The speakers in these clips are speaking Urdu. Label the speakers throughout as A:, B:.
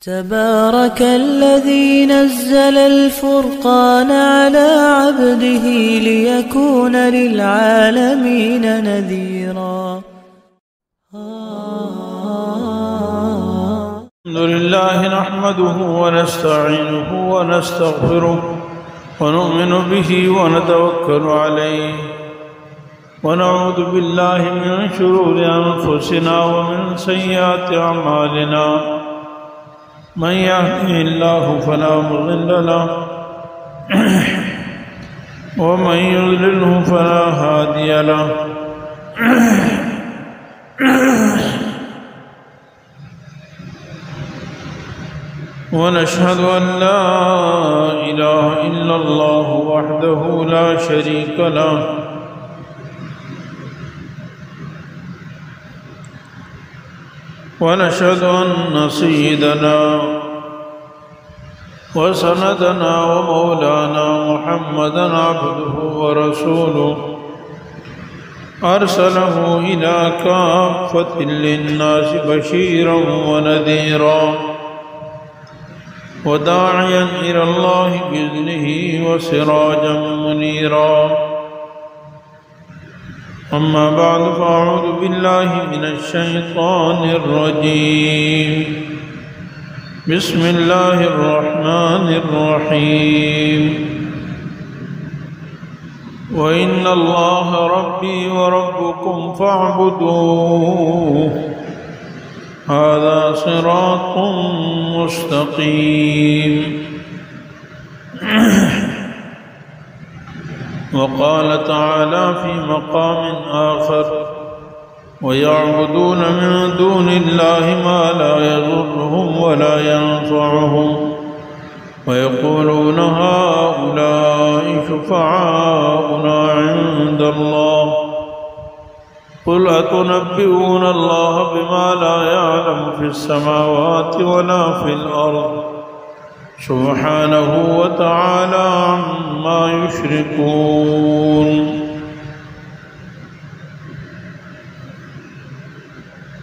A: تبارك الذي نزل الفرقان على عبده ليكون للعالمين نذيرا.
B: الحمد لله نحمده ونستعينه ونستغفره ونؤمن به ونتوكل عليه ونعوذ بالله من شرور أنفسنا ومن سيئات أعمالنا من يهده الله فلا مضل له ومن يضلله فلا هادي له ونشهد أن لا إله إلا الله وحده لا شريك له ونشهد أن سيدنا وسندنا ومولانا محمدا عبده ورسوله أرسله إلى كافة للناس بشيرا ونذيرا وداعيا إلى الله بإذنه وسراجا منيرا. أما بعد فأعوذ بالله من الشيطان الرجيم. بسم الله الرحمن الرحيم. وإن الله ربي وربكم فاعبدوه هذا صراط مستقيم. وقال تعالى في مقام آخر ويعبدون من دون الله ما لا يضرهم ولا ينفعهم ويقولون هؤلاء شفعاؤنا عند الله قل أتنبئون الله بما لا يعلم في السماوات ولا في الأرض سبحانه وتعالى عما يشركون.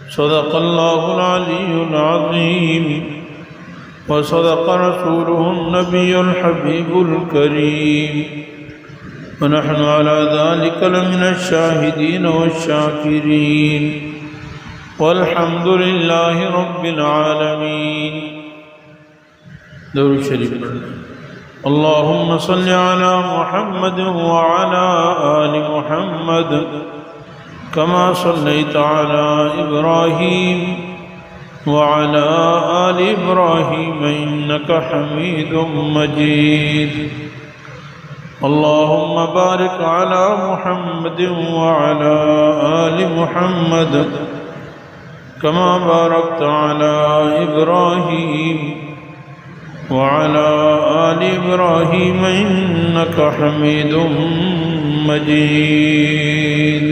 B: صدق الله العلي العظيم وصدق رسوله النبي الحبيب الكريم ونحن على ذلك لمن الشاهدين والشاكرين والحمد لله رب العالمين. درود شریف اللهم صل على محمد وعلى آل محمد كما صليت على إبراهيم وعلى آل إبراهيم إنك حميد مجيد. اللهم بارك على محمد وعلى آل محمد كما باركت على إبراهيم وعلى آل إبراهيم إنك حميد مجيد.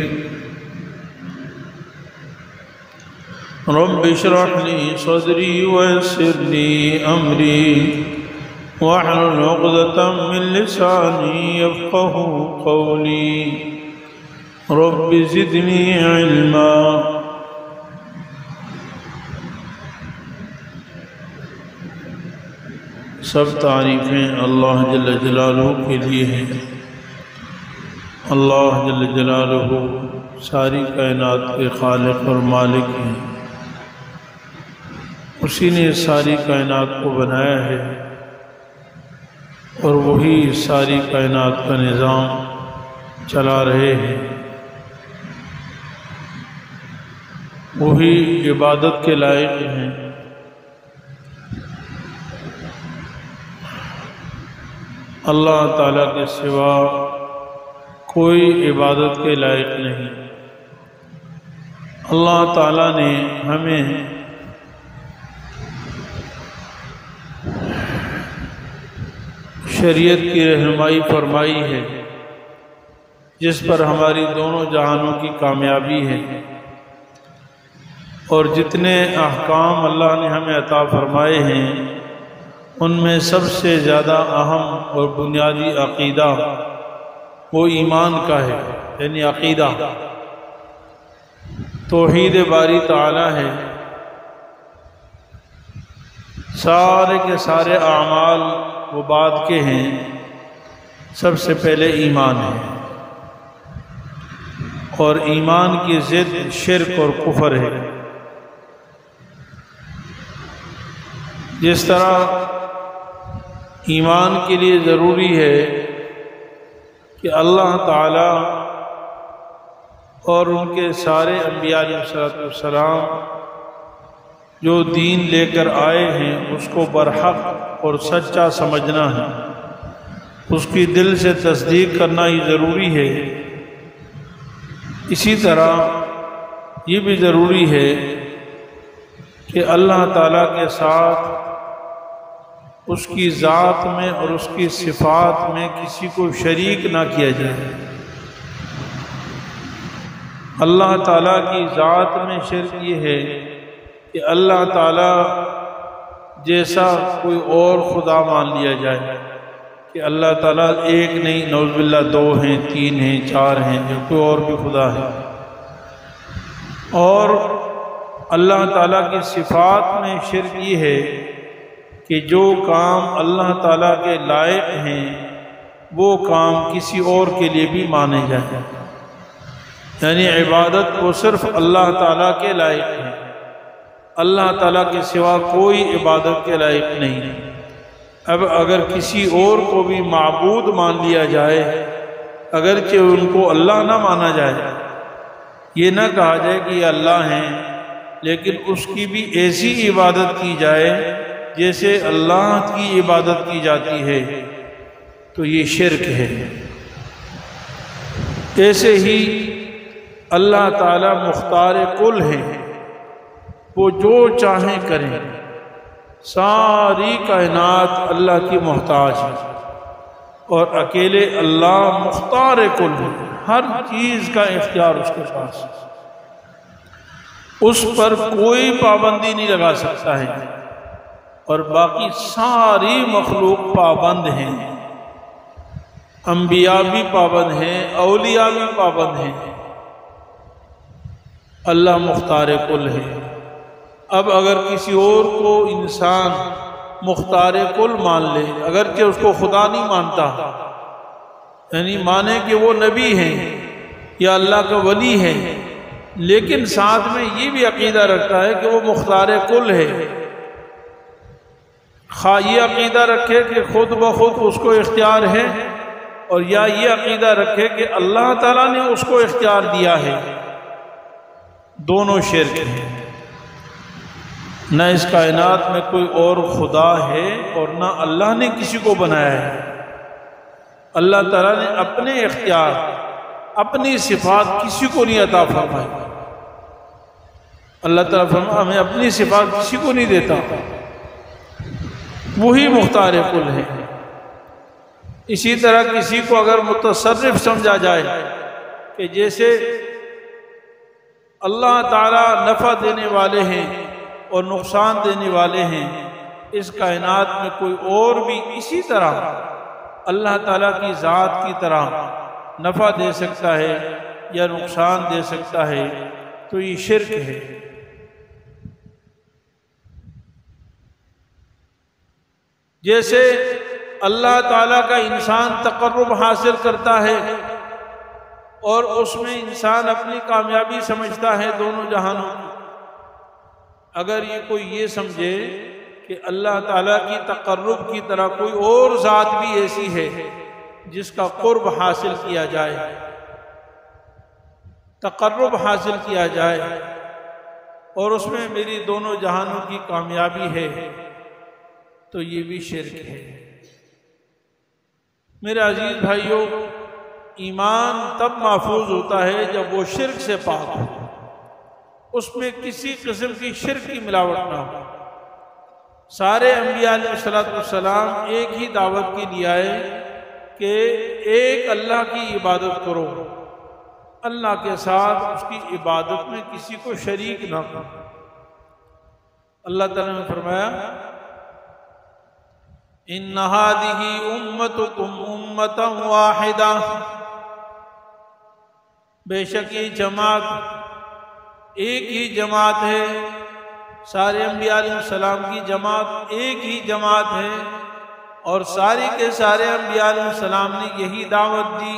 B: رب اشرح لي صدري ويسر لي أمري واحلل عقدة من لساني يفقه قولي رب زدني علما. سب تعریفیں اللہ جل جلالہ کے لیے ہیں. اللہ جل جلالہ ساری کائنات کے خالق اور مالک ہیں. اسی نے ساری کائنات کو بنایا ہے اور وہی ساری کائنات کا نظام چلا رہے ہیں. وہی عبادت کے لائق ہیں. اللہ تعالیٰ کے سوا کوئی عبادت کے لائق نہیں. اللہ تعالیٰ نے ہمیں شریعت کی رہنمائی فرمائی ہے جس پر ہماری دونوں جہانوں کی کامیابی ہے. اور جتنے احکام اللہ نے ہمیں عطا فرمائے ہیں ان میں سب سے زیادہ اہم اور بنیادی عقیدہ وہ ایمان کا ہے، یعنی عقیدہ توحید باری تعالی ہے. سارے کے سارے اعمال وہ بعد کے ہیں، سب سے پہلے ایمان ہے، اور ایمان کی ضد شرک اور کفر ہے۔ جس طرح ایمان کے لیے ضروری ہے کہ اللہ تعالی اور ان کے سارے انبیاء علیہ السلام جو دین لے کر آئے ہیں اس کو برحق اور سچا سمجھنا ہے، اس کی دل سے تصدیق کرنا ہی ضروری ہے۔ اسی طرح یہ بھی ضروری ہے کہ اللہ تعالیٰ کے ساتھ اس کی ذات میں اور اس کی صفات میں کسی کو شریک نہ کیا جائے۔ اللہ تعالیٰ کی ذات میں شرک یہ ہے کہ اللہ تعالیٰ جیسا کوئی اور خدا مان لیا جائے، کہ اللہ تعالیٰ ایک نہیں، نعوذ باللہ 2 ہیں، 3 ہیں، 4 ہیں، یا کوئی اور بھی خدا ہے۔ اور اللہ تعالیٰ کی صفات میں شرک یہ ہے کہ جو کام اللہ تعالیٰ کے لائق ہیں وہ کام کسی اور کے لیے بھی مانے جائیں، یعنی عبادت کو صرف اللہ تعالیٰ کے لائق ہے، اللہ تعالیٰ کے سوا کوئی عبادت کے لائق نہیں۔ اب اگر کسی اور کو بھی معبود مان لیا جائے، اگرچہ ان کو اللہ نہ مانا جائے، یہ نہ کہا جائے کہ یہ اللہ ہیں، لیکن اس کی بھی ایسی عبادت کی جائے جیسے اللہ کی عبادت کی جاتی ہے، تو یہ شرک ہے۔ ایسے ہی اللہ تعالیٰ مختار کل ہیں، وہ جو چاہیں کریں، ساری کائنات اللہ کی محتاج ہے، اور اکیلے اللہ مختار کل ہے، ہر چیز کا اختیار اس کے پاس، اس پر کوئی پابندی نہیں لگا سکتا ہے، اور باقی ساری مخلوق پابند ہیں، انبیاء بھی پابند ہیں، اولیاء بھی پابند ہیں، اللہ مختار کل ہے۔ اب اگر کسی اور کو انسان مختار کل مان لے، اگرچہ اس کو خدا نہیں مانتا، یعنی مانے کہ وہ نبی ہیں یا اللہ کا ولی ہے، لیکن ساتھ میں یہ بھی عقیدہ رکھتا ہے کہ وہ مختار کل ہے، خواہ یہ عقیدہ رکھے کہ خود بخود اس کو اختیار ہے، اور یا یہ عقیدہ رکھے کہ اللہ تعالیٰ نے اس کو اختیار دیا ہے، دونوں شرک ہیں۔ نہ اس کائنات میں کوئی اور خدا ہے، اور نہ اللہ نے کسی کو بنایا ہے۔ اللہ تعالیٰ نے اپنے اختیار، اپنی صفات کسی کو نہیں عطا فرمائی۔ اللہ تعالیٰ فرمایا ہمیں اپنی صفات کسی کو نہیں دیتا، وہی مختار کل ہے۔ اسی طرح کسی کو اگر متصرف سمجھا جائے کہ جیسے اللہ تعالیٰ نفع دینے والے ہیں اور نقصان دینے والے ہیں، اس کائنات میں کوئی اور بھی اسی طرح اللہ تعالیٰ کی ذات کی طرح نفع دے سکتا ہے یا نقصان دے سکتا ہے، تو یہ شرک ہے۔ جیسے اللہ تعالیٰ کا انسان تقرب حاصل کرتا ہے اور اس میں انسان اپنی کامیابی سمجھتا ہے دونوں جہانوں کی، اگر یہ کوئی یہ سمجھے کہ اللہ تعالیٰ کی تقرب کی طرح کوئی اور ذات بھی ایسی ہے جس کا قرب حاصل کیا جائے، تقرب حاصل کیا جائے، اور اس میں میری دونوں جہانوں کی کامیابی ہے، تو یہ بھی شرک ہے۔ میرے عزیز بھائیوں، ایمان تب محفوظ ہوتا ہے جب وہ شرک سے پاک ہو، اس میں کسی قسم کی شرک کی ملاوٹ نہ ہو۔ سارے انبیاء علیہ السلام ایک ہی دعوت کے لیے آئے کہ ایک اللہ کی عبادت کرو، اللہ کے ساتھ اس کی عبادت میں کسی کو شریک نہ کرو۔ اللہ تعالیٰ نے فرمایا ان هذه امتکم امۃ واحدہ، بے شک یہ جماعت ایک ہی جماعت ہے، سارے انبیاء علیہ السلام کی جماعت ایک ہی جماعت ہے، اور سارے کے سارے انبیاء علیہ السلام نے یہی دعوت دی،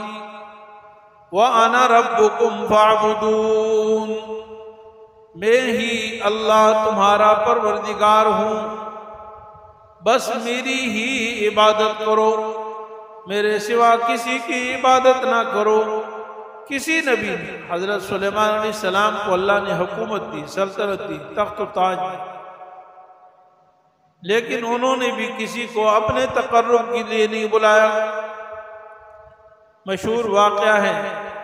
B: وَأَنَا رَبُّكُمْ فَاعْبُدُونَ، میں ہی اللہ تمہارا پروردگار ہوں، بس میری ہی عبادت کرو، میرے سوا کسی کی عبادت نہ کرو۔ کسی نبی نے، حضرت سلیمان علیہ السلام کو اللہ نے حکومت دی، سلطنت دی، تخت و تاج دی، لیکن انہوں نے بھی کسی کو اپنے تقرب کے لیے نہیں بلایا۔ مشہور واقعہ ہے،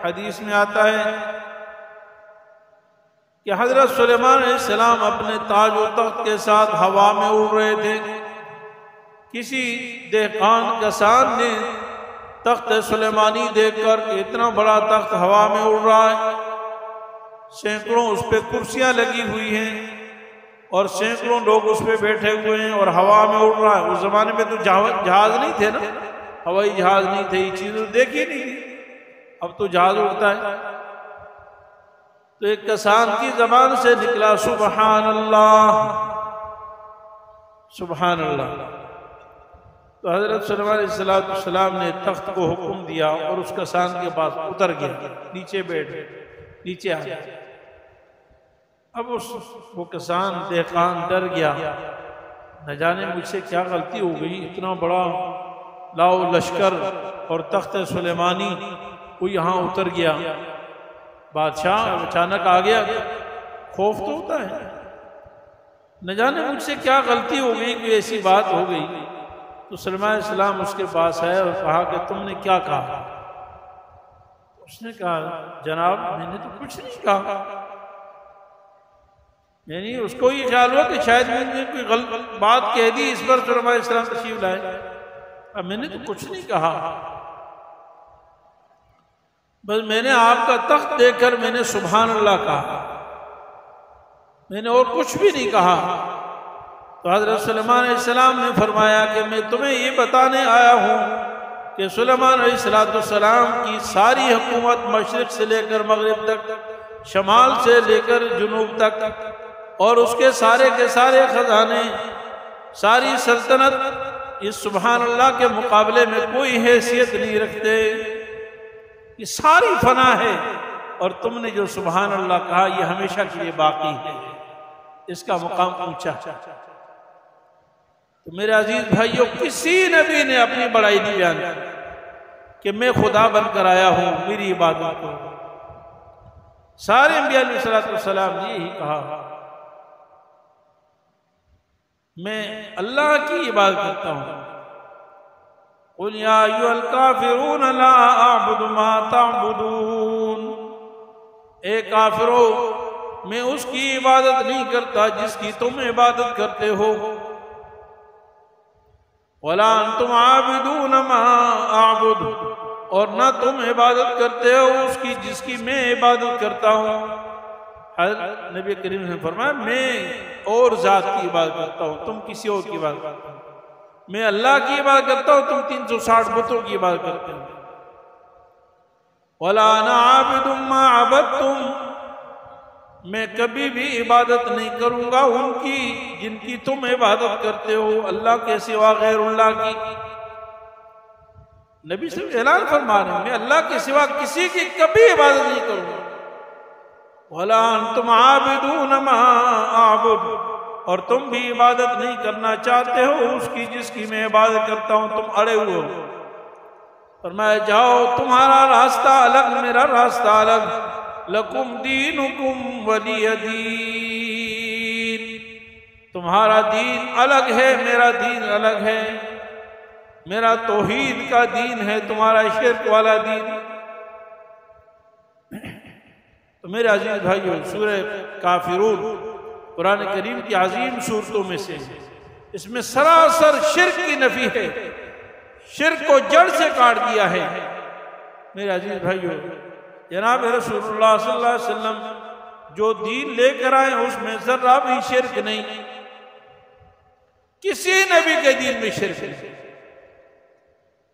B: حدیث میں آتا ہے کہ حضرت سلیمان علیہ السلام اپنے تاج و تخت کے ساتھ ہوا میں اڑ رہے تھے، کسی دہقان کسان نے تخت سلیمانی دیکھ کر کہ اتنا بڑا تخت ہوا میں اڑ رہا ہے، سینکڑوں اس پہ کرسیاں لگی ہوئی ہیں اور سینکڑوں لوگ اس پہ بیٹھے ہوئے ہیں اور ہوا میں اڑ رہا ہے۔ اس زمانے میں تو جہاز نہیں تھے نا، ہوائی جہاز نہیں تھے، یہ چیزیں دیکھی نہیں تھی، اب تو جہاز اڑتا ہے۔ تو ایک کسان کی زبان سے نکلا سبحان اللہ، سبحان اللہ۔ تو حضرت سلیمان علیہ السلام نے تخت کو حکم دیا اور اس کسان کے پاس اتر گیا، نیچے بیٹھ، نیچے آ گیا۔ اب وہ کسان دہقان ڈر گیا، نہ جانے مجھ سے کیا غلطی ہو گئی، اتنا بڑا لاؤ لشکر اور تخت سلیمانی وہ یہاں اتر گیا۔ بادشاہ اچانک آ گیا، خوف تو ہوتا ہے، نہ جانے مجھ سے کیا غلطی ہو گئی، کوئی ایسی بات ہو گئی۔ تو سلیمان علیہ السلام اس کے پاس آئے اور کہا کہ تم نے کیا کہا؟ اس نے کہا جناب میں نے تو کچھ نہیں کہا، یعنی اس کو یہ خیال ہوا کہ شاید میں نے کوئی غلط بات کہہ دی، اس پر سلیمان علیہ السلام تشریف لائے۔ اب میں نے تو کچھ نہیں کہا، بس میں نے آپ کا تخت دیکھ کر میں نے سبحان اللہ کہا، میں نے اور کچھ بھی نہیں کہا۔ تو حضرت سلیمان علیہ السلام نے فرمایا کہ میں تمہیں یہ بتانے آیا ہوں کہ سلیمان علیہ السلام کی ساری حکومت مشرق سے لے کر مغرب تک، شمال سے لے کر جنوب تک، اور اس کے سارے خزانے، ساری سلطنت اس سبحان اللہ کے مقابلے میں کوئی حیثیت نہیں رکھتے، یہ ساری فنا ہے، اور تم نے جو سبحان اللہ کہا یہ ہمیشہ کے لیے باقی ہے، اس کا مقام اونچا۔ تو میرے عزیز بھائیو، کسی نبی نے اپنی بڑائی نہیں بیان کہ میں خدا بن کر آیا ہوں، میری عبادت کو۔ سارے انبیاء علیہ السلام نے یہی کہا، میں اللہ کی عبادت کرتا ہوں۔ قُلْ يَا أَيُّهَا الْكَافِرُونَ لَا أَعْبُدُ مَا تَعْبُدُونَ، اے کافرو میں اس کی عبادت نہیں کرتا جس کی تم عبادت کرتے ہو، وَلَا أَنْتُمْ عَابِدُونَ مَا أَعْبُدُ، اور نہ تم عبادت کرتے ہو اس کی جس کی میں عبادت کرتا ہوں۔ حضرت نبی کریم نے فرمایا میں اور ذات کی عبادت کرتا ہوں، تم کسی اور کی عبادت کرتے ہو، میں اللہ کی عبادت کرتا ہوں، تم 360 بتوں کی عبادت کرتے ہو۔ وَلَا أَنَا عَابِدٌ مَا عَبَدتُّمْ، میں کبھی بھی عبادت نہیں کروں گا ان کی جن کی تم عبادت کرتے ہو، اللہ کے سوا غیر اللہ کی۔ نبی صلی اللہ علیہ وسلم اعلان فرما رہے ہیں میں اللہ کے سوا کسی کی کبھی عبادت نہیں کروں گا۔ وَلَا أَنْتُمْ عَابِدُونَ مَا أَعْبُدُ، اور تم بھی عبادت نہیں کرنا چاہتے ہو اس کی جس کی میں عبادت کرتا ہوں، تم اڑے ہوئے ہو۔ فرمایا جاؤ تمہارا راستہ الگ میرا راستہ الگ، لکم دینکم ولی دین، تمہارا دین الگ ہے میرا دین الگ ہے، میرا توحید کا دین ہے تمہارا شرک والا دین۔ تو میرے عزیز بھائیو، سورہ کافرون قرآن کریم کی عظیم صورتوں میں سے، اس میں سراسر شرک کی نفی ہے، شرک کو جڑ سے کاٹ دیا ہے۔ میرے عزیز بھائیو، جناب رسول اللہ صلی اللہ علیہ وسلم جو دین لے کر آئے اس میں ذرہ بھی شرک نہیں، کسی نبی کے دین میں شرک نہیں،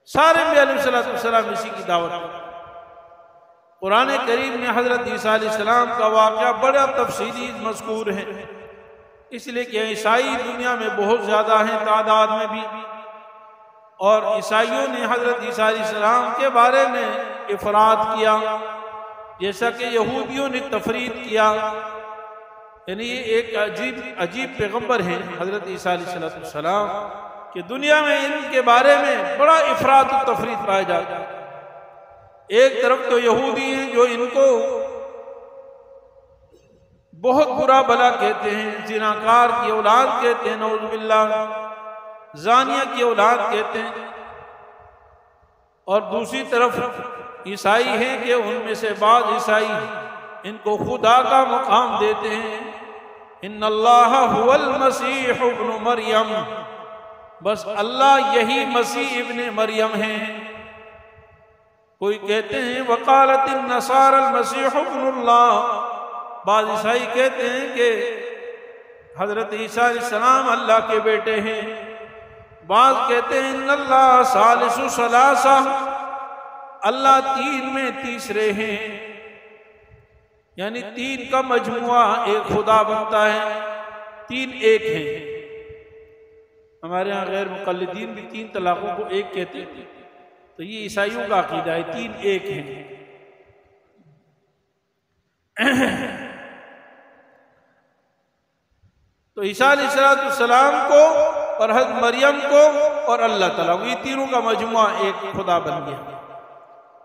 B: سارے انبیاء علیہ السلام اسی کی دعوت ہے۔ قرآن کریم میں حضرت عیسیٰ علیہ السلام کا واقعہ بڑا تفصیلی مذکور ہے، اس لیے کہ عیسائی دنیا میں بہت زیادہ ہیں تعداد میں بھی، اور عیسائیوں نے حضرت عیسیٰ علیہ السلام کے بارے میں افراد کیا جیسا کہ یہودیوں نے تفرید کیا۔ یعنی یہ ایک عجیب پیغمبر ہیں حضرت عیسیٰ علیہ السلام کہ دنیا میں ان کے بارے میں بڑا افراد و تفرید پایا جاتا ہے۔ ایک طرف تو یہودی ہیں جو ان کو بہت برا بلا کہتے ہیں، زناکار کی اولاد کہتے ہیں، نعوذ باللہ، زانیہ کی اولاد کہتے ہیں، اور دوسری طرف عیسائی ہیں کہ ان میں سے بعض عیسائی ان کو خدا کا مقام دیتے ہیں، ان اللہ هو المسیح ابن مریم، بس اللہ یہی مسیح ابن مریم ہیں۔ کوئی کہتے ہیں وقالت النصارى المسیح ابن اللہ، بعض عیسائی کہتے ہیں کہ حضرت عیسیٰ علیہ السلام اللہ کے بیٹے ہیں، بعض کہتے ہیں ان اللہ ثالث ثلاثہ، اللہ تین میں تیسرے ہیں، یعنی تین کا مجموعہ ایک خدا بنتا ہے، تین ایک ہیں۔ ہمارے ہاں غیر مقلدین بھی تین طلاقوں کو ایک کہتے ہیں، تو یہ عیسائیوں کا عقیدہ ہے، تین ایک ہیں۔ تو عیسیٰ علیہ السلام کو اور حضرت مریم کو اور اللہ تعالیٰ کو، یہ تینوں کا مجموعہ ایک خدا بن گیا۔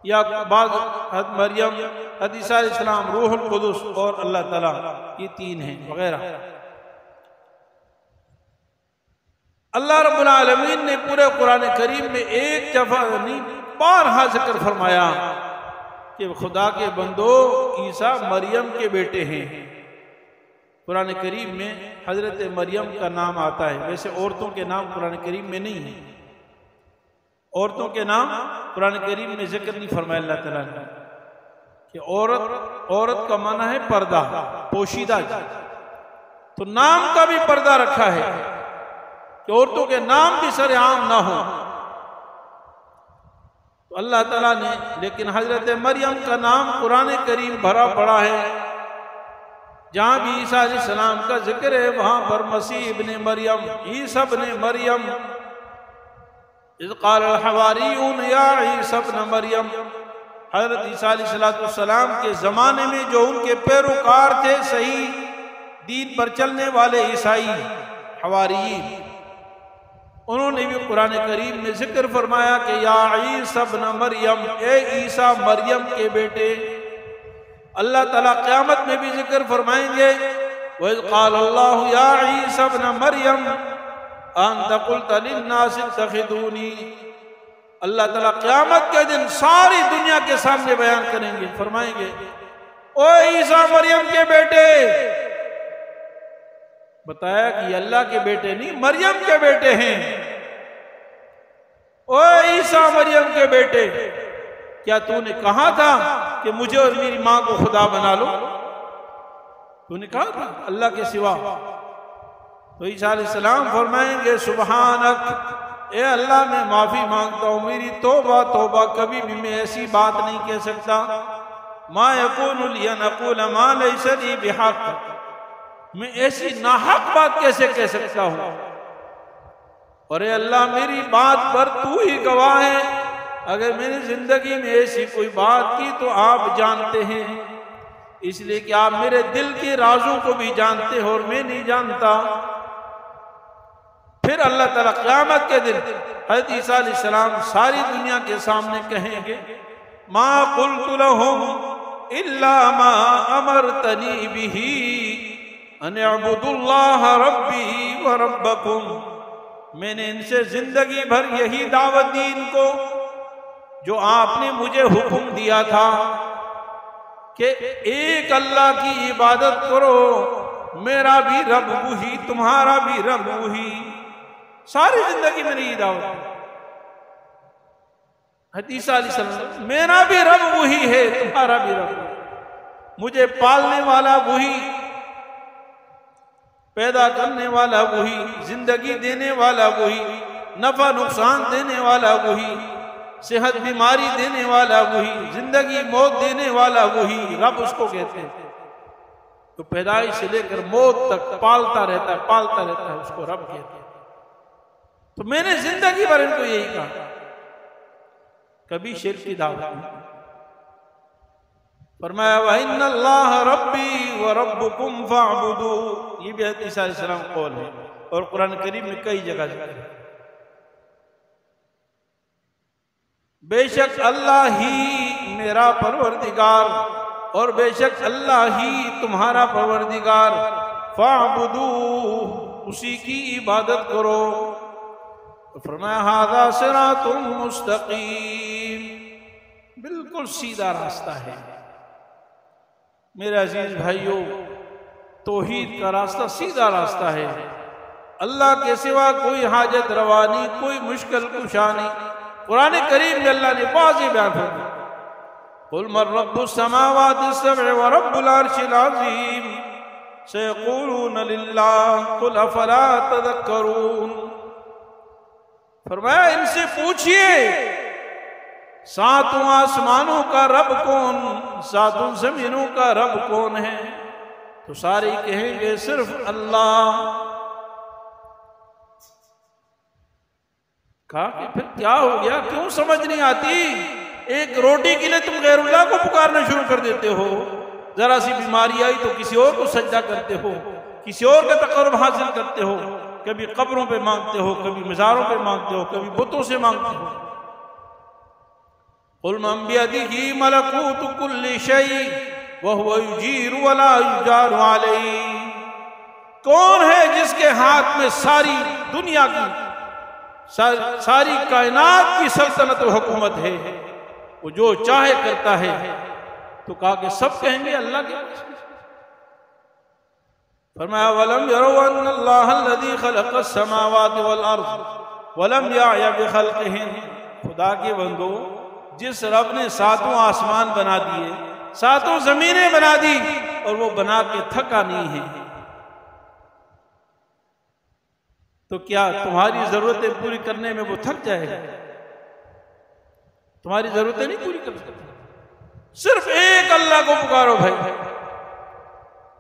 B: یا بعض حضرت مریم، حضرت عیسیٰ علیہ السلام، روح القدس اور اللہ تعالیٰ، یہ تین ہیں وغیرہ۔ اللہ رب العالمین نے پورے قرآن کریم میں ایک دفعہ نہیں بارہا ذکر فرمایا کہ خدا کے بندو عیسیٰ مریم کے بیٹے ہیں۔ قرآن کریم میں حضرت مریم کا نام آتا ہے، ویسے عورتوں کے نام قرآن کریم میں نہیں ہیں، عورتوں کے نام قرآن کریم میں ذکر نہیں فرمایا اللہ تعالیٰ نے، کہ عورت کا معنی ہے پردہ، پوشیدہ، تو نام کا بھی پردہ رکھا ہے کہ عورتوں کے نام بھی سر عام نہ ہو۔ تو اللہ تعالیٰ نے لیکن حضرت مریم کا نام قرآن کریم بھرا پڑا ہے، جہاں بھی عیسیٰ علیہ السلام کا ذکر ہے وہاں پر مسیح ابن مریم، عیسیٰ ابن مریم، اذ قال الحواریون یا عیسیٰ ابن مریم، حضرت عیسیٰ علیہ السلام کے زمانے میں جو ان کے پیروکار تھے، صحیح دین پر چلنے والے عیسائی حواریین، انہوں نے بھی قرآن کریم میں ذکر فرمایا کہ یا عیسیٰ ابن مریم، اے عیسیٰ مریم کے بیٹے۔ اللہ تعالیٰ قیامت میں بھی ذکر فرمائیں گے وَإِذْ قَالَ اللَّهُ يَا عِيسَى ابْنَ مَرْيَمَ أَنْتَ قُلْتَ لِلنَّاسِ اتَّخِذُونِي، اللہ تعالیٰ قیامت کے دن ساری دنیا کے سامنے بیان کریں گے، فرمائیں گے او عیسیٰ مریم کے بیٹے، بتایا کہ یہ اللہ کے بیٹے نہیں مریم کے بیٹے ہیں، او عیسیٰ مریم کے بیٹے، کیا تو نے کہا تھا کہ مجھے اور میری ماں کو خدا بنا لو؟ تو نے کہا تھا اللہ کے سوا؟ تو عیسیٰ علیہ السلام فرمائیں گے سبحانک، اے اللہ میں معافی مانگتا ہوں، میری توبہ توبہ، کبھی بھی میں ایسی بات نہیں کہہ سکتا، ما یکون لی ان اقول ما لیس لی بحق، میں ایسی ناحق بات کیسے کہہ سکتا ہوں؟ اور اے اللہ میری بات پر تو ہی گواہ ہے، اگر میں نے زندگی میں ایسی کوئی بات کی تو آپ جانتے ہیں، اس لیے کہ آپ میرے دل کے رازوں کو بھی جانتے ہو اور میں نہیں جانتا۔ پھر اللہ تعالیٰ قیامت کے دن حضرت عیسیٰ علیہ السلام ساری دنیا کے سامنے کہیں گے ما قلت لهم الا ما امرتنی به ان اعبدوا اللہ ربی وربکم، میں نے ان سے زندگی بھر یہی دعوت دی ان کو جو آپ نے مجھے حکم دیا تھا کہ ایک اللہ کی عبادت کرو، میرا بھی رب وہی، تمہارا بھی رب وہی، ساری زندگی میں نے یہ دعوت دی۔ حدیث علیہ السلام، میرا بھی رب وہی ہے، تمہارا بھی رب، مجھے پالنے والا وہی، پیدا کرنے والا وہی، زندگی دینے والا وہی، نفع نقصان دینے والا وہی، صحت بیماری دینے والا وہی، زندگی موت دینے والا وہی، رب اس کو کہتے ہیں۔ تو پیدائش سے لے کر موت تک پالتا رہتا ہے اس کو رب کہتے ہیں۔ تو میں نے زندگی بھر ان کو یہی کہا، کبھی شرک کی دعوت نہیں۔ فرمایا وَإِنَّ اللَّهَ رَبِّي وَرَبُّكُمْ فَاعْبُدُوا، یہ بھی حضرت عیسیٰ علیہ السلام قول ہے اور قرآن کریم میں کئی جگہ ذکر ہے۔ بے شک اللہ ہی میرا پروردگار اور بے شک اللہ ہی تمہارا پروردگار، فَاعْبُدُوا، اسی کی عبادت کرو۔ فرمایا ھذا صراط مستقیم، بالکل سیدھا راستہ ہے۔ میرے عزیز بھائیوں، توحید کا راستہ سیدھا راستہ ہے، اللہ کے سوا کوئی حاجت روا نہیں، کوئی مشکل کشا نہیں۔ قرآن کریم میں اللہ نے واضح بیان فرمایا قل من رب السماوات السبع ورب العرش العظیم سیقولون للہ قل افلا تذکرون۔ فرمایا ان سے پوچھئے ساتوں آسمانوں کا رب کون، ساتوں زمینوں کا رب کون ہے، تو سارے کہیں گے صرف اللہ۔ کہا کہ پھر کیا ہو گیا، کیوں سمجھ نہیں آتی؟ ایک روٹی کے لیے تم غیر اللہ کو پکارنا شروع کر دیتے ہو، ذرا سی بیماری آئی تو کسی اور کو سجدہ کرتے ہو، کسی اور کا تقرب حاصل کرتے ہو، کبھی قبروں پہ مانگتے ہو، کبھی مزاروں پہ مانگتے ہو، کبھی بتوں سے مانگتے ہو۔ قل من بیدہ ملکوت کل شیء وہو یجیر ولا یجار علیہ، کون ہے جس کے ہاتھ میں ساری دنیا کی، ساری کائنات کی سلطنت و حکومت ہے، وہ جو چاہے کرتا ہے؟ تو کہا کہ سب کہیں گے اللہ کے۔ فرمایا وَلَمْ يَرَوْا أَنَّ اللَّهَ الَّذِي خَلَقَ السَّمَاوَاتِ وَالْأَرْضِ وَلَمْ يَعْيَ بِخَلْقِهِنَّ، خدا کے بندو، جس رب نے ساتوں آسمان بنا دیے، ساتوں زمینیں بنا دی اور وہ بنا کے تھکا نہیں ہے، تو کیا تمہاری ضرورتیں پوری کرنے میں وہ تھک جائے گا؟ تمہاری ضرورتیں نہیں پوری کر سکتا۔ صرف ایک اللہ کو پکارو بھائی۔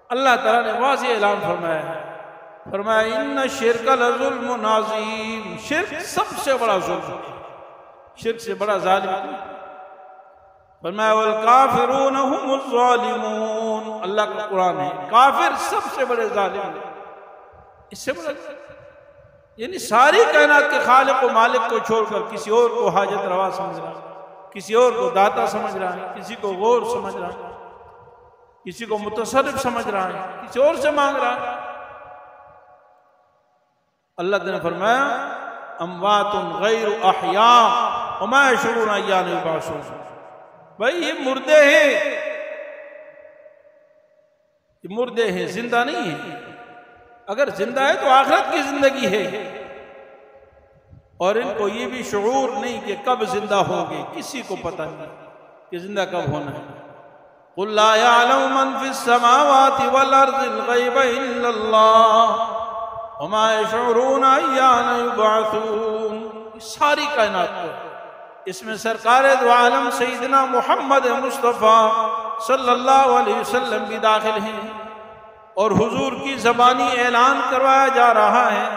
B: اللہ تعالیٰ نے واضح اعلان فرمایا ہے، فرمایا ان الشرک لظلم عظیم، شرک سب سے بڑا ظلم ہے، شرک سے بڑا ظالم۔ فرمایا والکافرون هم الظالمون، اللہ کا قرآن ہے، کافر سب سے بڑے ظالم ہیں، اس سے بڑا یعنی ساری کائنات کے خالق و مالک کو چھوڑ کر کسی اور کو حاجت روا سمجھ رہا ہے، کسی اور کو داتا سمجھ رہا ہے، کسی کو غور سمجھ رہا ہے، کسی کو متصرف سمجھ رہا ہے، کسی اور سے مانگ رہا ہے۔ اللہ نے فرمایا اموات غیر احیاء وما یشعرون ایان یبعثون، بھائی یہ مردے ہیں، یہ مردے ہیں، زندہ نہیں ہیں۔ اگر زندہ ہے تو آخرت کی زندگی ہے، اور ان کو یہ بھی شعور نہیں کہ کب زندہ ہوں گے، کسی کو پتہ نہیں کہ زندہ کب ہونا ہے۔ قل لا يعلم من في السماوات والارض الغیب الا اللہ وما يشعرون ایان یبعثون، ساری کائنات کو، اس میں سرکار دو عالم سیدنا محمد مصطفیٰ صلی اللہ علیہ وسلم بھی داخل ہیں، اور حضور کی زبانی اعلان کروایا جا رہا ہے۔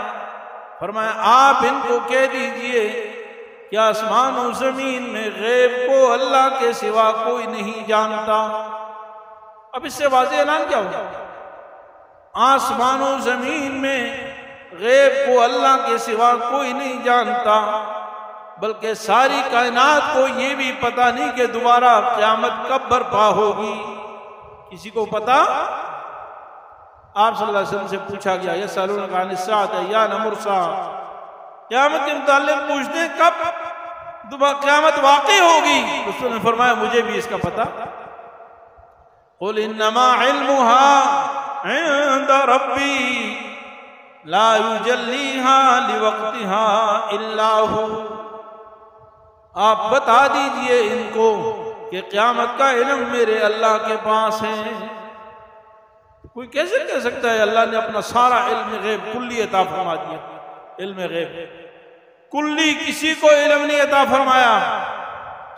B: فرمایا آپ ان کو کہہ دیجئے کہ آسمان و زمین میں غیب کو اللہ کے سوا کوئی نہیں جانتا۔ اب اس سے واضح اعلان کیا ہوگا؟ آسمان و زمین میں غیب کو اللہ کے سوا کوئی نہیں جانتا، بلکہ ساری کائنات کو یہ بھی پتہ نہیں کہ دوبارہ قیامت کب برپا ہوگی، کسی کو پتہ؟ آپ صلی اللہ علیہ وسلم سے پوچھا گیا یسألونک عن الساعۃ ایان مرساها، قیامت کے متعلق پوچھتے ہیں کب دوبارہ قیامت واقع ہوگی؟ رسول نے فرمایا مجھے بھی اس کا پتہ۔ قل انما علمها عند ربی لا یجلیها لوقتها الا هو، آپ بتا دیجئے ان کو کہ قیامت کا علم میرے اللہ کے پاس ہے۔ کوئی کیسے کہہ سکتا ہے اللہ نے اپنا سارا علم غیب کلی عطا فرما دیا؟ علم غیب کلی کسی کو علم نہیں عطا فرمایا،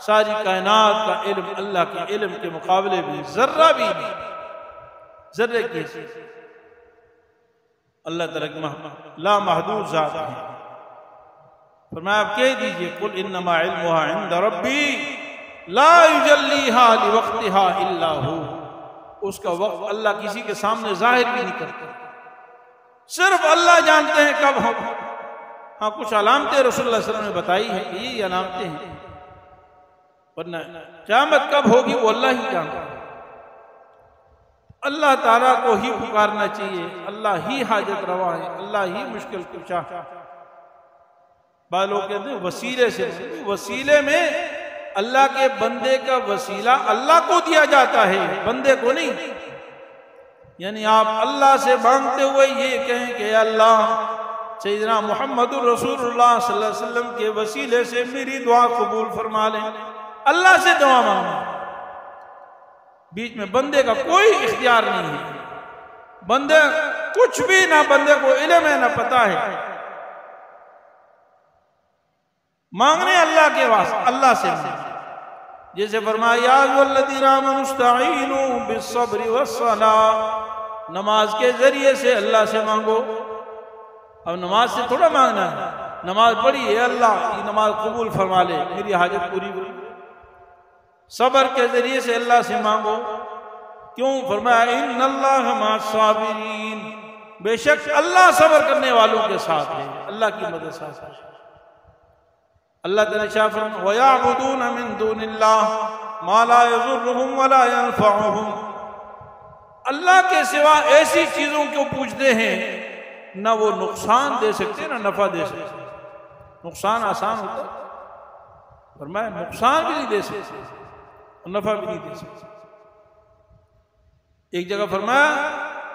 B: ساری کائنات کا علم اللہ کے علم کے مقابلے میں ذرہ بھی نہیں، ذرے کی حیثیت اللہ تعالیٰ کی لا محدود ذات ہے۔ فرمایا آپ کہہ دیجئے قل انما علمها عند ربی لا یجلیہا لوقتہا الا ہو، اس کا وقت اللہ کسی کے سامنے ظاہر بھی نہیں کرتا، صرف اللہ جانتے ہیں کب ہو۔ ہاں کچھ علامتیں رسول اللہ صلی اللہ علیہ وسلم نے بتائی ہیں کہ یہ علامتیں ہیں، ورنہ قیامت کب ہوگی وہ اللہ ہی جانتا ہے۔ اللہ تعالیٰ کو ہی پکارنا چاہیے، اللہ ہی حاجت روا ہے، اللہ ہی مشکل کشا۔ بعض لوگ کہتے ہیں وسیلے سے، وسیلے میں اللہ کے بندے کا وسیلہ اللہ کو دیا جاتا ہے، بندے کو نہیں۔ یعنی آپ اللہ سے مانگتے ہوئے یہ کہیں کہ اے اللہ سیدنا محمد رسول اللہ صلی اللہ علیہ وسلم کے وسیلے سے میری دعا قبول فرما لیں، اللہ سے دعا مانگنا۔ بیچ میں بندے کا کوئی اختیار نہیں ہے، بندے کچھ بھی نہ بندے کو علم ہے نہ پتہ ہے، مانگنے اللہ کے واسطے، اللہ سے مانگنے۔ جیسے فرمایا یا ایھا الذین آمنوا استعینوا بالصبر والصلاۃ، نماز کے ذریعے سے اللہ سے مانگو۔ اب نماز سے تھوڑا مانگنا ہے، نماز پڑھی اے اللہ یہ نماز قبول فرما لے، میری حاجت پوری ہوئی۔ صبر کے ذریعے سے اللہ سے مانگو، کیوں؟ فرمایا ان اللہ مع الصابرین، بے شک اللہ صبر کرنے والوں کے ساتھ ہے، اللہ کی مدد ساتھ ہے۔ اللہ تعالیٰ شاہ فرمایا وَيَعْبُدُونَ مِن دُونِ اللَّهِ مَا لَا يَضُرُّهُمْ وَلَا يَنفَعُهُمْ، اللہ کے سوا ایسی چیزوں کو پوجتے ہیں نہ وہ نقصان دے سکتے نہ نفع دے سکتے۔ نقصان آسان ہوتا ہے، فرمایا نقصان بھی نہیں دے سکتے اور نفع بھی نہیں دے سکتے۔ ایک جگہ فرمایا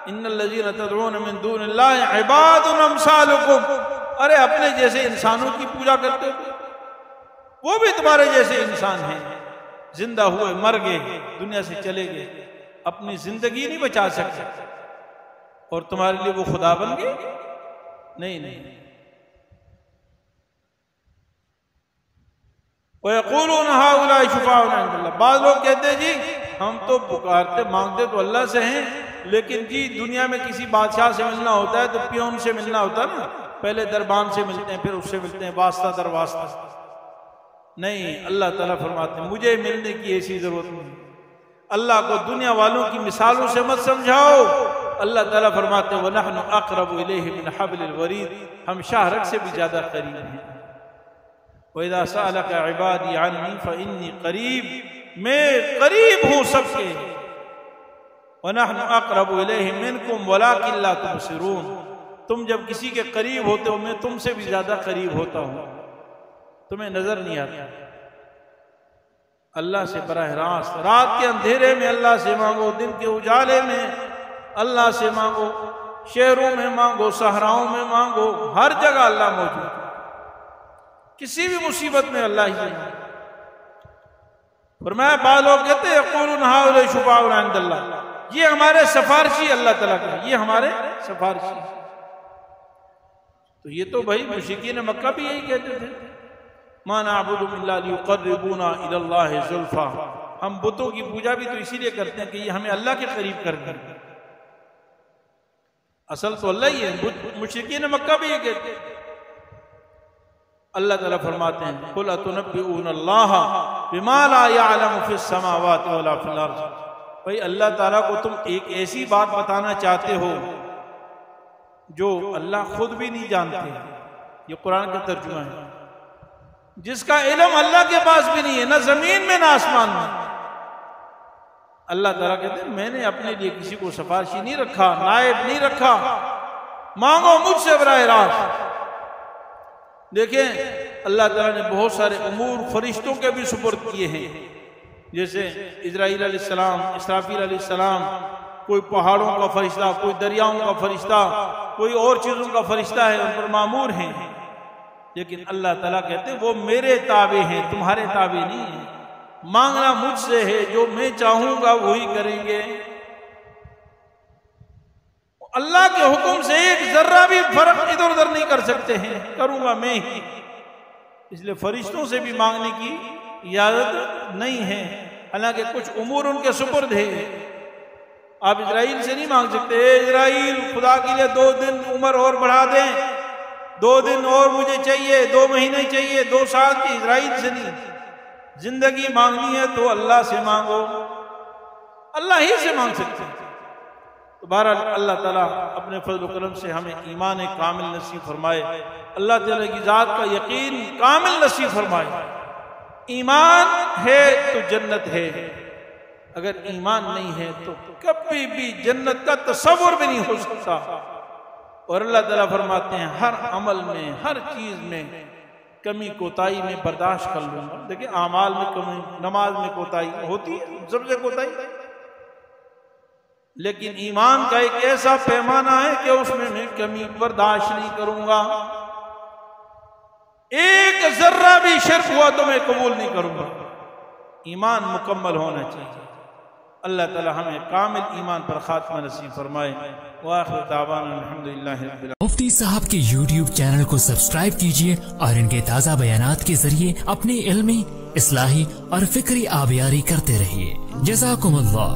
B: ان الذین تدعون من دون اللہ عباد امثالکم، ارے اپنے جیسے انسانوں کی پوجا کرتے ہو، وہ بھی تمہارے جیسے انسان ہیں، زندہ ہوئے مر گئے، دنیا سے چلے گئے، اپنی زندگی نہیں بچا سکتے، اور تمہارے لیے وہ خدا بن گئے؟ نہیں۔ وَيَقُولُونَ هَؤُلَاءِ شُفَعَاؤُنَا عِندَ اللَّهِ، بعض لوگ کہتے ہیں جی ہم تو پکارتے مانگتے تو اللہ سے ہیں، لیکن جی دنیا میں کسی بادشاہ سے ملنا ہوتا ہے تو پیون سے ملنا ہوتا ہے نا، پہلے دربان سے ملتے ہیں پھر اس سے ملتے ہیں، واسطہ در واسطہ۔ نہیں، اللہ تعالیٰ فرماتے ہیں مجھے ملنے کی ایسی ضرورت نہیں، اللہ کو دنیا والوں کی مثالوں سے مت سمجھاؤ۔ اللہ تعالیٰ فرماتے ہیں وَنَحْنُ أَقْرَبُ إِلَيْهِ مِنْ حَبْلِ الْوَرِيدِ، ہم شاہ رگ سے بھی زیادہ قریب ہیں۔ وَإِذَا سَأَلَكَ عِبَادِي عَنِّي فَإِنِّي قَرِيب، میں قریب ہوں سب کے۔ وَنَحْنُ أَقْرَبُ إِلَيْهِ مِنْكُمْ وَلَكِنْ لَا تُبْصِرُونَ، تم جب کسی کے قریب ہوتے ہو میں تم سے بھی زیادہ قریب ہوتا ہوں، تمہیں نظر نہیں آتا۔ اللہ سے براہ راست، رات کے اندھیرے میں اللہ سے مانگو، دن کے اجالے میں اللہ سے مانگو، شہروں میں مانگو، صحراؤں میں مانگو، ہر جگہ اللہ موجود ہے، کسی بھی مصیبت میں اللہ ہی ہے۔ فرمایا بعض لوگ کہتے ہیں یقولون ہؤلاء شفعاؤنا عند اللہ، یہ ہمارے سفارشی اللہ تعالیٰ کا، یہ ہمارے سفارشی۔ تو یہ تو بھائی مشرکین مکہ بھی یہی کہتے تھے، ما نعبدهم الا ليقربونا الى الله زلفا، ہم بتوں کی پوجا بھی تو اسی لیے کرتے ہیں کہ یہ ہمیں اللہ کے قریب کر دیں، اصل تو اللہ ہی ہے۔ مشرکین مکہ بھی یہ کہتے ہیں۔ اللہ تعالیٰ فرماتے ہیں قل اتنبئون اللہ بما لا يعلم في السماوات ولا في الارض، بھائی اللہ تعالیٰ کو تم ایک ایسی بات بتانا چاہتے ہو جو اللہ خود بھی نہیں جانتے، یہ قرآن کا ترجمہ ہے، جس کا علم اللہ کے پاس بھی نہیں ہے، نہ زمین میں نہ آسمان میں۔ اللہ تعالیٰ کہتے ہیں میں نے اپنے لیے کسی کو سفارشی نہیں رکھا، نائب نہیں رکھا، مانگو مجھ سے براہ راست۔ دیکھیں اللہ تعالیٰ نے بہت سارے امور فرشتوں کے بھی سپرد کیے ہیں، جیسے اسرائیل علیہ السلام، اسرافیل علیہ السلام، کوئی پہاڑوں کا فرشتہ، کوئی دریاؤں کا فرشتہ، کوئی اور چیزوں کا فرشتہ ہے، ان پر مامور ہیں، لیکن اللہ تعالیٰ کہتے ہیں وہ میرے تابع ہیں، تمہارے تابع نہیں ہیں، مانگنا مجھ سے ہے، جو میں چاہوں گا وہی کریں گے۔ اللہ کے حکم سے ایک ذرہ بھی فرق ادھر ادھر نہیں کر سکتے ہیں، کروں گا میں ہی، اس لیے فرشتوں سے بھی مانگنے کی اجازت نہیں ہے، حالانکہ کچھ امور ان کے سپرد ہے۔ آپ اسرائیل سے نہیں مانگ سکتے اے اسرائیل خدا کے لیے 2 دن عمر اور بڑھا دیں، 2 دن اور مجھے چاہیے، 2 مہینے چاہیے، 2 سال کی، اسرائیل سے نہیں۔ زندگی مانگنی ہے تو اللہ سے مانگو، اللہ ہی سے مانگ سکتے ہیں۔ تو بہرحال اللہ تعالیٰ اپنے فضل و کرم سے ہمیں ایمان کامل نصیب فرمائے، اللہ تعالیٰ کی ذات کا یقین کامل نصیب فرمائے۔ ایمان ہے تو جنت ہے، اگر ایمان نہیں ہے تو کبھی بھی جنت کا تصور بھی نہیں ہو سکتا۔ اور اللہ تعالیٰ فرماتے ہیں ہر عمل میں، ہر چیز میں کمی کوتاہی میں برداشت کر لوں گا۔ دیکھیں اعمال میں کمی، نماز میں کوتاہی ہوتی ہے، سب سے کوتاہی، لیکن ایمان کا ایک ایسا پیمانہ ہے کہ اس میں کمی برداشت نہیں کروں گا، ایک ذرہ بھی شرک ہوا تو میں قبول نہیں کروں گا۔ ایمان مکمل ہونا چاہیے۔ اللہ تعالی ہمیں کامل ایمان پر خاتمہ نصیب فرمائے۔ وآخر دعوانا الحمدللہ رب العالمین۔
C: مفتی صاحب کے YouTube چینل کو سبسکرائب کیجئے اور ان کے تازہ بیانات کے ذریعے اپنی علمی، اصلاحی اور فکری آبیاری کرتے رہیے۔ جزاکم اللہ۔